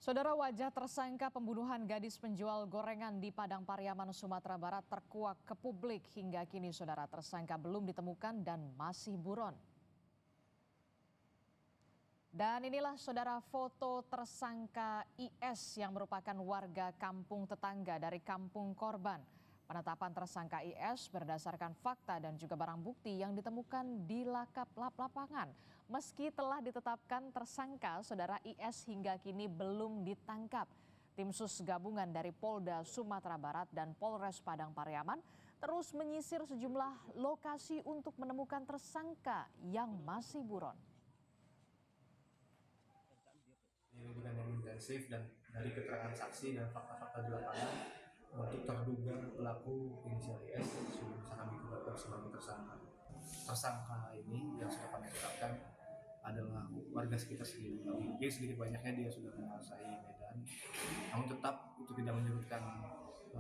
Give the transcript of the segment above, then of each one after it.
Saudara, wajah tersangka pembunuhan gadis penjual gorengan di Padang Pariaman, Sumatera Barat terkuak ke publik. Hingga kini saudara, tersangka belum ditemukan dan masih buron. Dan inilah saudara foto tersangka IS yang merupakan warga kampung tetangga dari kampung korban. Penetapan tersangka IS berdasarkan fakta dan juga barang bukti yang ditemukan di lapangan. Meski telah ditetapkan tersangka, saudara, IS hingga kini belum ditangkap. Tim Sus gabungan dari Polda Sumatera Barat dan Polres Padang Pariaman terus menyisir sejumlah lokasi untuk menemukan tersangka yang masih buron. Penyelidikan yang intensif dan dari keterangan saksi dan fakta-fakta di lapangan untuk terduga pelaku inisial IS sudah bisa kami tetapkan sebagai tersangka. Tersangka ini yang sudah kami tetapkan adalah warga sekitar sendiri. Mungkin sedikit banyaknya dia sudah menguasai Medan. Namun tetap itu tidak menyurutkan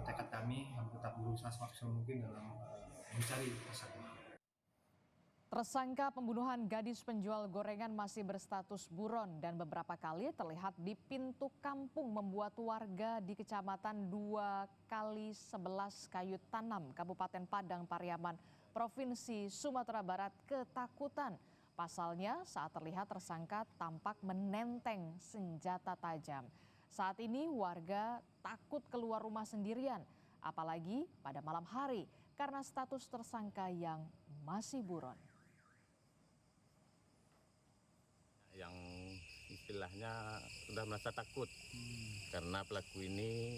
tekad kami yang tetap berusaha semaksimal mungkin dalam mencari tersangka. Tersangka pembunuhan gadis penjual gorengan masih berstatus buron dan beberapa kali terlihat di pintu kampung membuat warga di Kecamatan 2x11 Kayu Tanam, Kabupaten Padang Pariaman, Provinsi Sumatera Barat ketakutan. Pasalnya saat terlihat tersangka tampak menenteng senjata tajam. Saat ini warga takut keluar rumah sendirian, apalagi pada malam hari karena status tersangka yang masih buron. Yang istilahnya sudah merasa takut karena pelaku ini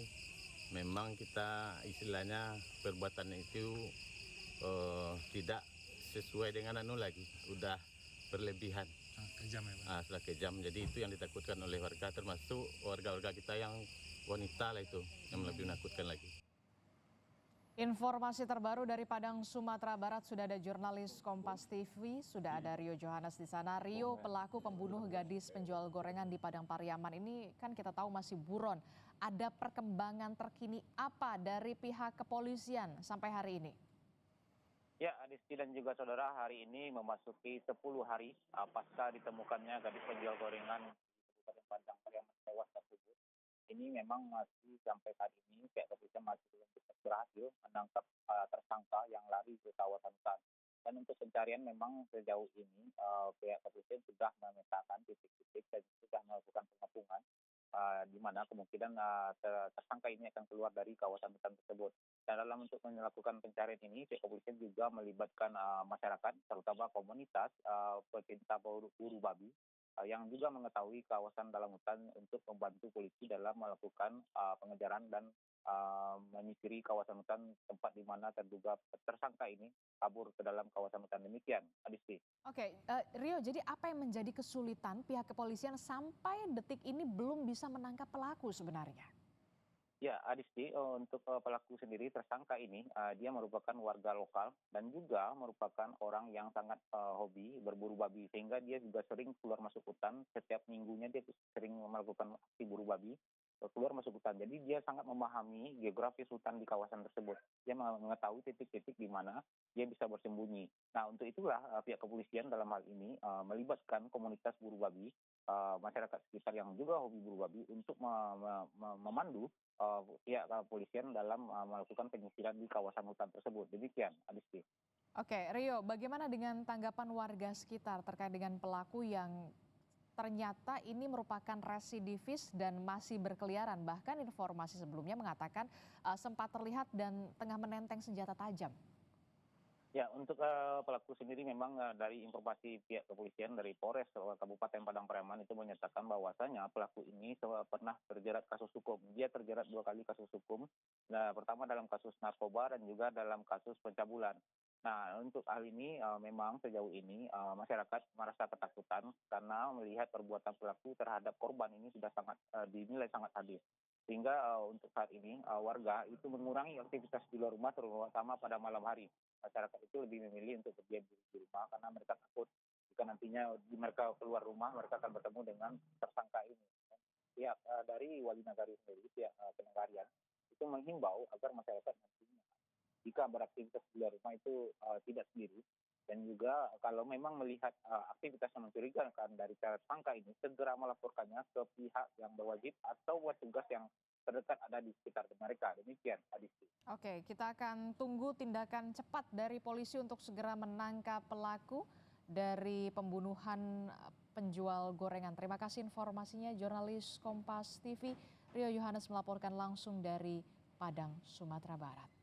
memang kita istilahnya perbuatannya itu tidak sesuai dengan lagi, udah berlebihan. Kejam ya, Pak? Sudah kejam, jadi itu yang ditakutkan oleh warga, termasuk warga-warga kita yang wanita lah itu yang lebih menakutkan lagi. Informasi terbaru dari Padang, Sumatera Barat, sudah ada jurnalis Kompas TV, sudah ada Rio Johannes di sana. Rio, pelaku pembunuh gadis penjual gorengan di Padang Pariaman ini kan kita tahu masih buron. Ada perkembangan terkini apa dari pihak kepolisian sampai hari ini? Ya, Adisti dan juga saudara, hari ini memasuki 10 hari pasca ditemukannya gadis penjual gorengan di Kabupaten Padang Pariaman tewas tersebut. Ini memang masih sampai saat ini pihak kepolisian masih belum bisa berhasil menangkap tersangka yang lari ke kawasan hutan. Dan untuk pencarian memang sejauh ini pihak kepolisian sudah memetakan titik-titik dan sudah melakukan pengepungan di mana kemungkinan tersangka ini akan keluar dari kawasan hutan tersebut. Dan dalam untuk melakukan pencarian ini, pihak kepolisian juga melibatkan masyarakat, terutama komunitas pecinta buru babi, yang juga mengetahui kawasan dalam hutan untuk membantu polisi dalam melakukan pengejaran dan menyisiri kawasan hutan tempat di mana terduga tersangka ini kabur ke dalam kawasan hutan. Demikian, Adisti. Oke, Rio, jadi apa yang menjadi kesulitan pihak kepolisian sampai detik ini belum bisa menangkap pelaku sebenarnya? Ya, Adisti, untuk pelaku sendiri, tersangka ini, dia merupakan warga lokal dan juga merupakan orang yang sangat hobi berburu babi. Sehingga dia juga sering keluar masuk hutan, setiap minggunya dia sering melakukan aksi buru babi, keluar masuk hutan. Jadi dia sangat memahami geografis hutan di kawasan tersebut. Dia mengetahui titik-titik di mana dia bisa bersembunyi. Nah, untuk itulah pihak kepolisian dalam hal ini melibatkan komunitas buru babi, masyarakat sekitar yang juga hobi buru babi untuk memandu pihak kepolisian dalam melakukan penyisiran di kawasan hutan tersebut. Demikian, Adisti. Oke, Rio, bagaimana dengan tanggapan warga sekitar terkait dengan pelaku yang ternyata ini merupakan residivis dan masih berkeliaran? Bahkan informasi sebelumnya mengatakan sempat terlihat dan tengah menenteng senjata tajam. Ya, untuk pelaku sendiri memang dari informasi pihak kepolisian dari Polres Kabupaten Padang Pariaman itu menyatakan bahwasanya pelaku ini pernah terjerat kasus hukum. Dia terjerat 2 kali kasus hukum. Nah, pertama dalam kasus narkoba dan juga dalam kasus pencabulan. Nah, untuk hal ini memang sejauh ini masyarakat merasa ketakutan karena melihat perbuatan pelaku terhadap korban ini sudah sangat dinilai sangat sadis. Sehingga untuk saat ini warga itu mengurangi aktivitas di luar rumah terutama pada malam hari. Masyarakat itu lebih memilih untuk berdiam diri di rumah karena mereka takut jika nantinya mereka keluar rumah mereka akan bertemu dengan tersangka ini. Pihak dari Wali Nagari sendiri, pihak Kenegarian itu menghimbau agar masyarakat nantinya jika beraktivitas di luar rumah itu tidak sendiri, Dan juga kalau memang melihat aktivitas yang mencurigakan dari tersangka ini, segera melaporkannya ke pihak yang berwajib atau petugas yang terdekat ada di sekitar mereka. Demikian, Adisti. Oke, kita akan tunggu tindakan cepat dari polisi untuk segera menangkap pelaku dari pembunuhan penjual gorengan. Terima kasih informasinya, jurnalis Kompas TV Rio Yohanes melaporkan langsung dari Padang, Sumatera Barat.